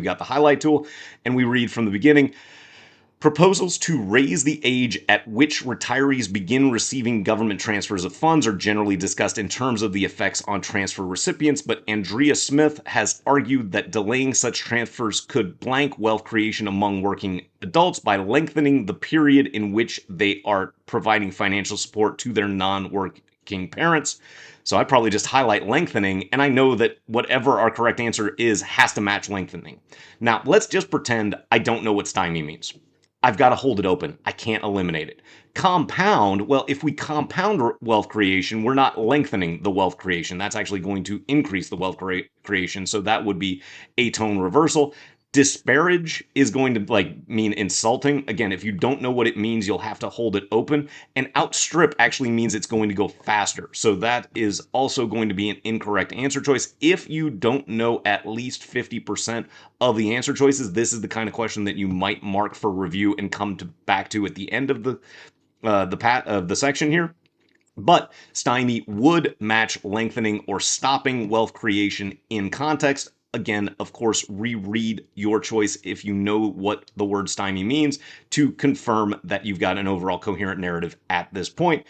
We got the highlight tool, and we read from the beginning. Proposals to raise the age at which retirees begin receiving government transfers of funds are generally discussed in terms of the effects on transfer recipients, but Andrea Smith has argued that delaying such transfers could blank wealth creation among working adults by lengthening the period in which they are providing financial support to their non-working parents. So I'd probably just highlight lengthening, and I know that whatever our correct answer is has to match lengthening. Now, let's just pretend I don't know what stymie means. I've got to hold it open. I can't eliminate it. Compound, well, if we compound wealth creation, we're not lengthening the wealth creation. That's actually going to increase the wealth creation. So that would be atone reversal. Disparage is going to mean insulting. Again, if you don't know what it means, you'll have to hold it open. And outstrip actually means it's going to go faster. So that is also going to be an incorrect answer choice. If you don't know at least 50% of the answer choices, this is the kind of question that you might mark for review and come back to at the end of the section here. But stymie would match lengthening or stopping wealth creation in context. Again, of course, reread your choice if you know what the word stymie means to confirm that you've got an overall coherent narrative at this point.